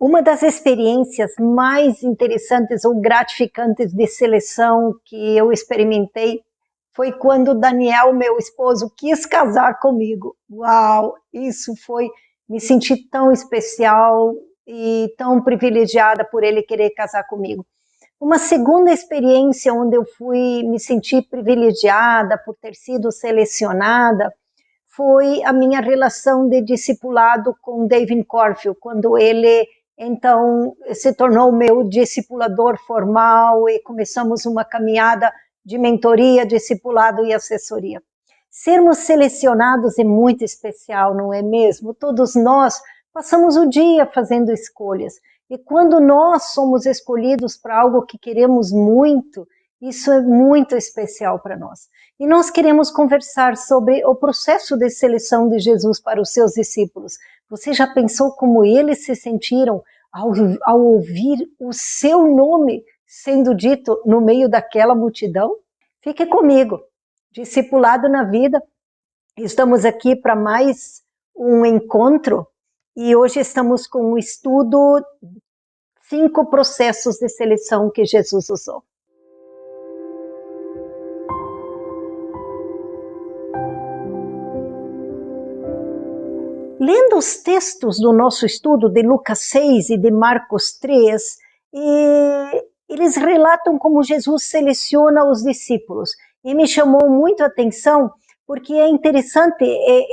Uma das experiências mais interessantes ou gratificantes de seleção que eu experimentei foi quando Daniel, meu esposo, quis casar comigo. Uau, isso foi, me senti tão especial e tão privilegiada por ele querer casar comigo. Uma segunda experiência onde eu fui me sentir privilegiada por ter sido selecionada foi a minha relação de discipulado com David Corfield, quando ele então se tornou meu discipulador formal e começamos uma caminhada de mentoria, discipulado e assessoria. Sermos selecionados é muito especial, não é mesmo? Todos nós passamos o dia fazendo escolhas. E quando nós somos escolhidos para algo que queremos muito, isso é muito especial para nós. E nós queremos conversar sobre o processo de seleção de Jesus para os seus discípulos. Você já pensou como eles se sentiram ao ouvir o seu nome sendo dito no meio daquela multidão? Fique comigo. Discipulado na Vida. Estamos aqui para mais um encontro e hoje estamos com um estudo 5 processos de seleção que Jesus usou. Lendo os textos do nosso estudo de Lucas 6 e de Marcos 3, eles relatam como Jesus seleciona os discípulos. E me chamou muito a atenção, porque é interessante,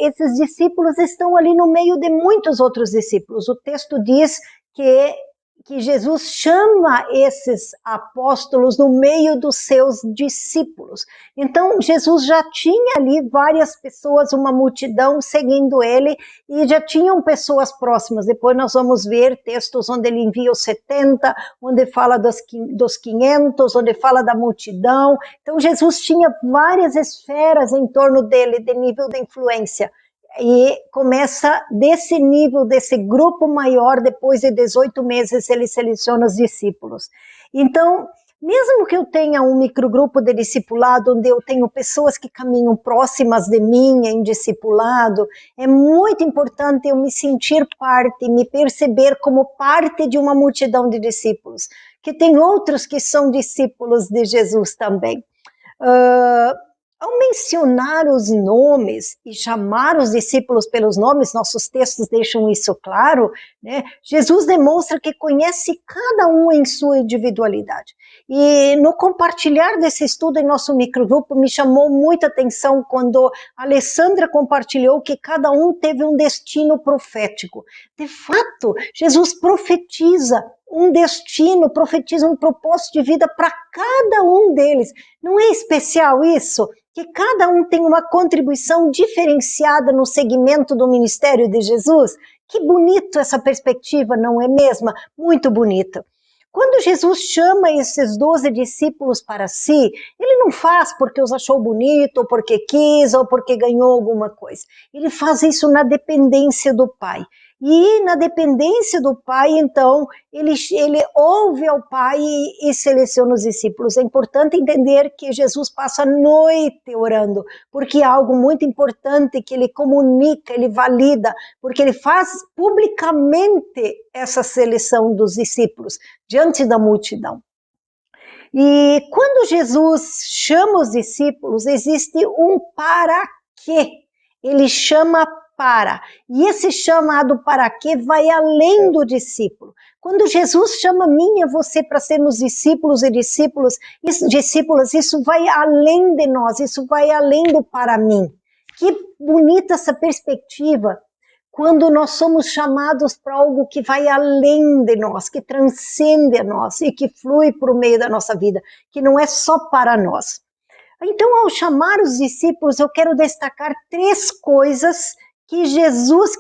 esses discípulos estão ali no meio de muitos outros discípulos. O texto diz que Jesus chama esses apóstolos no meio dos seus discípulos. Então, Jesus já tinha ali várias pessoas, uma multidão seguindo ele, e já tinham pessoas próximas. Depois nós vamos ver textos onde ele envia os 70, onde fala dos 500, onde fala da multidão. Então, Jesus tinha várias esferas em torno dele, de nível de influência. E começa desse nível, desse grupo maior, depois de 18 meses ele seleciona os discípulos. Então, mesmo que eu tenha um microgrupo de discipulado, onde eu tenho pessoas que caminham próximas de mim em discipulado, é muito importante eu me sentir parte, me perceber como parte de uma multidão de discípulos, que tem outros que são discípulos de Jesus também. Ao mencionar os nomes e chamar os discípulos pelos nomes, nossos textos deixam isso claro, né? Jesus demonstra que conhece cada um em sua individualidade. E no compartilhar desse estudo em nosso microgrupo, me chamou muita atenção quando a Alessandra compartilhou que cada um teve um destino profético. De fato, Jesus profetiza um destino, profetiza um propósito de vida para cada um deles. Não é especial isso? Que cada um tem uma contribuição diferenciada no segmento do ministério de Jesus? Que bonito essa perspectiva, não é mesmo? Muito bonito. Quando Jesus chama esses 12 discípulos para si, ele não faz porque os achou bonito, ou porque quis, ou porque ganhou alguma coisa. Ele faz isso na dependência do Pai. E na dependência do Pai, então, ele ouve ao Pai e seleciona os discípulos. É importante entender que Jesus passa a noite orando, porque é algo muito importante que ele comunica, ele valida, porque ele faz publicamente essa seleção dos discípulos diante da multidão. E quando Jesus chama os discípulos, existe um para quê. Ele chama para. E esse chamado para quê vai além do discípulo. Quando Jesus chama a mim e você para sermos discípulos e discípulas, isso vai além de nós, isso vai além do para mim. Que bonita essa perspectiva, quando nós somos chamados para algo que vai além de nós, que transcende a nós e que flui por meio da nossa vida, que não é só para nós. Então, ao chamar os discípulos, eu quero destacar 3 coisas que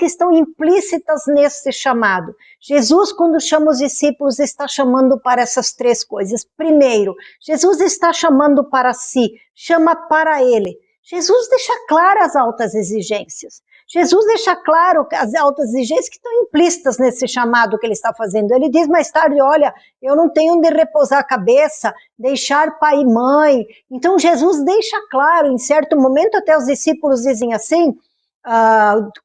estão implícitas nesse chamado. Jesus, quando chama os discípulos, está chamando para essas 3 coisas. Primeiro, Jesus está chamando para si, chama para ele. Jesus deixa claras as altas exigências. Jesus deixa claro as altas exigências que estão implícitas nesse chamado que ele está fazendo. Ele diz mais tarde, olha, eu não tenho onde repousar a cabeça, deixar pai e mãe. Então Jesus deixa claro, em certo momento até os discípulos dizem assim,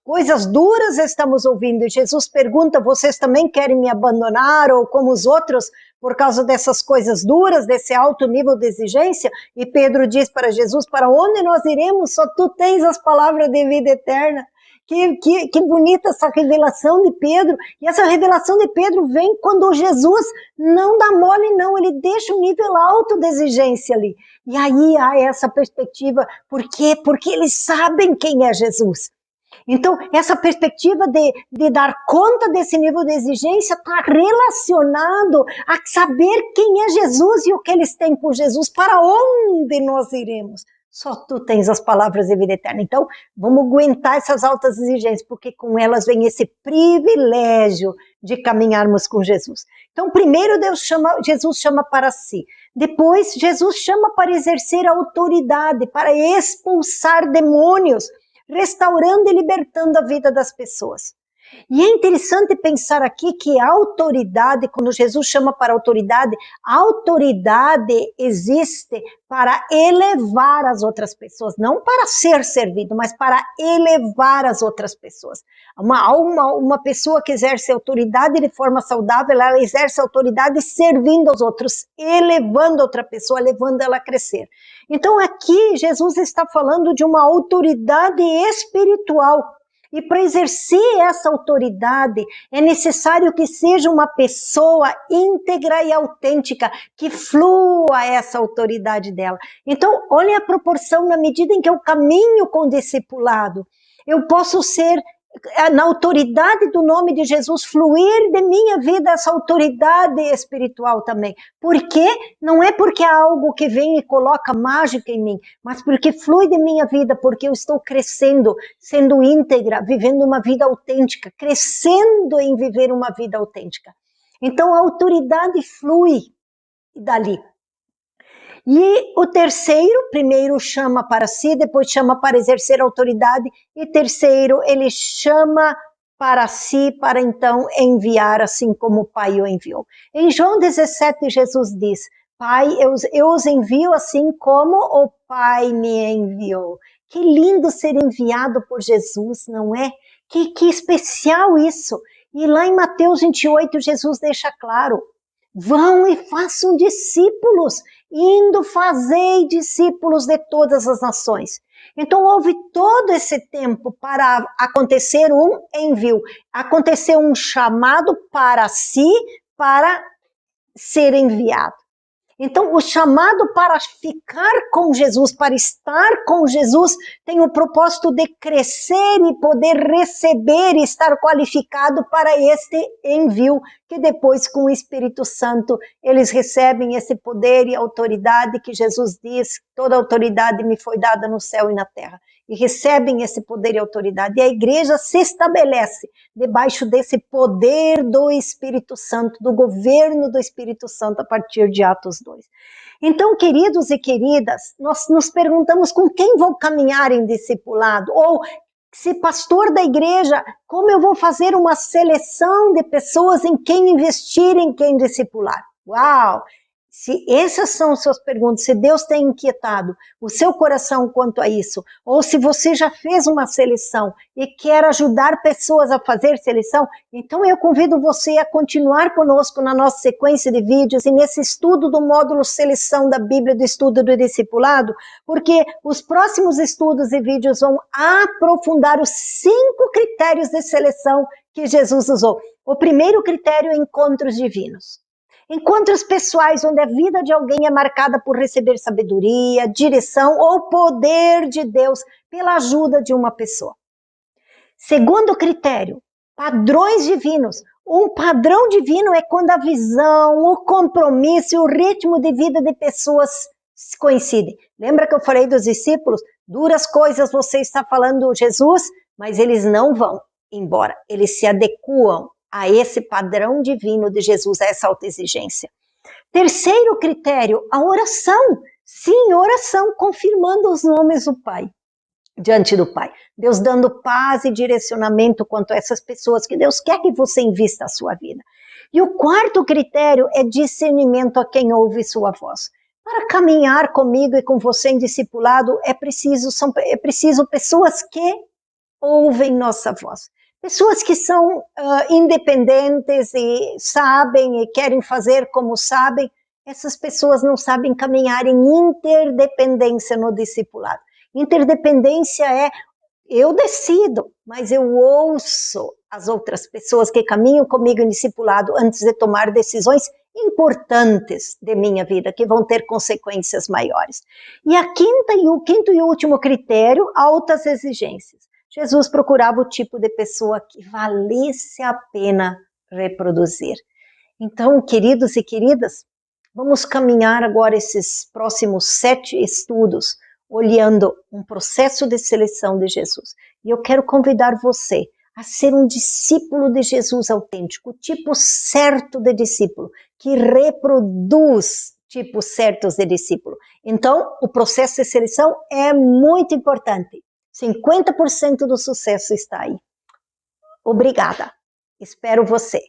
coisas duras estamos ouvindo. E Jesus pergunta, vocês também querem me abandonar, ou como os outros, por causa dessas coisas duras, desse alto nível de exigência? E Pedro diz para Jesus, para onde nós iremos? Só tu tens as palavras de vida eterna. Que bonita essa revelação de Pedro. E essa revelação de Pedro vem quando Jesus não dá mole, não. Ele deixa um nível alto de exigência ali. E aí há essa perspectiva. Por quê? Porque eles sabem quem é Jesus. Então, essa perspectiva de dar conta desse nível de exigência está relacionado a saber quem é Jesus e o que eles têm com Jesus. Para onde nós iremos? Só tu tens as palavras de vida eterna. Então, vamos aguentar essas altas exigências, porque com elas vem esse privilégio de caminharmos com Jesus. Então, primeiro Jesus chama para si. Depois, Jesus chama para exercer autoridade, para expulsar demônios, restaurando e libertando a vida das pessoas. E é interessante pensar aqui que a autoridade, quando Jesus chama para a autoridade existe para elevar as outras pessoas, não para ser servido, mas para elevar as outras pessoas. Uma pessoa que exerce autoridade de forma saudável, ela exerce autoridade servindo aos outros, elevando a outra pessoa, levando ela a crescer. Então aqui Jesus está falando de uma autoridade espiritual. E para exercer essa autoridade, é necessário que seja uma pessoa íntegra e autêntica, que flua essa autoridade dela. Então, olha a proporção na medida em que eu caminho com o discipulado. Eu posso ser, na autoridade do nome de Jesus, fluir de minha vida essa autoridade espiritual também. Por quê? Não é porque há algo que vem e coloca mágica em mim, mas porque flui de minha vida, porque eu estou crescendo, sendo íntegra, vivendo uma vida autêntica, crescendo em viver uma vida autêntica. Então a autoridade flui dali. E o terceiro, primeiro chama para si, depois chama para exercer autoridade, e terceiro, ele chama para si, para então enviar, assim como o Pai o enviou. Em João 17, Jesus diz, Pai, eu os envio assim como o Pai me enviou. Que lindo ser enviado por Jesus, não é? Que especial isso. E lá em Mateus 28, Jesus deixa claro, vão e façam discípulos, indo fazei discípulos de todas as nações. Então houve todo esse tempo para acontecer um envio, aconteceu um chamado para si, para ser enviado. Então, o chamado para ficar com Jesus, para estar com Jesus, tem o propósito de crescer e poder receber e estar qualificado para este envio, que depois, com o Espírito Santo, eles recebem esse poder e autoridade que Jesus diz, toda autoridade me foi dada no céu e na terra. E recebem esse poder e autoridade. E a igreja se estabelece debaixo desse poder do Espírito Santo, do governo do Espírito Santo, a partir de Atos 2. Então, queridos e queridas, nós nos perguntamos com quem vou caminhar em discipulado? Ou, se pastor da igreja, como eu vou fazer uma seleção de pessoas em quem investir, em quem discipular? Uau! Se essas são as suas perguntas, se Deus tem inquietado o seu coração quanto a isso, ou se você já fez uma seleção e quer ajudar pessoas a fazer seleção, então eu convido você a continuar conosco na nossa sequência de vídeos e nesse estudo do módulo Seleção da Bíblia, do estudo do discipulado, porque os próximos estudos e vídeos vão aprofundar os 5 critérios de seleção que Jesus usou. O primeiro critério é encontros divinos. Encontros pessoais onde a vida de alguém é marcada por receber sabedoria, direção ou poder de Deus pela ajuda de uma pessoa. Segundo critério, padrões divinos. Um padrão divino é quando a visão, o compromisso e o ritmo de vida de pessoas coincidem. Lembra que eu falei dos discípulos? Duras coisas você está falando, Jesus, mas eles não vão embora. Eles se adequam a esse padrão divino de Jesus, a essa autoexigência. Terceiro critério, a oração. Sim, oração, confirmando os nomes do Pai, diante do Pai. Deus dando paz e direcionamento quanto a essas pessoas que Deus quer que você invista a sua vida. E o quarto critério é discernimento a quem ouve sua voz. Para caminhar comigo e com você em discipulado, é preciso pessoas que ouvem nossa voz. Pessoas que são independentes e sabem e querem fazer como sabem, essas pessoas não sabem caminhar em interdependência no discipulado. Interdependência é eu decido, mas eu ouço as outras pessoas que caminham comigo em discipulado antes de tomar decisões importantes de minha vida, que vão ter consequências maiores. E o quinto e último critério, altas exigências. Jesus procurava o tipo de pessoa que valesse a pena reproduzir. Então, queridos e queridas, vamos caminhar agora esses próximos 7 estudos, olhando um processo de seleção de Jesus. E eu quero convidar você a ser um discípulo de Jesus autêntico, o tipo certo de discípulo, que reproduz tipos certos de discípulo. Então, o processo de seleção é muito importante. 50% do sucesso está aí. Obrigada. Espero você.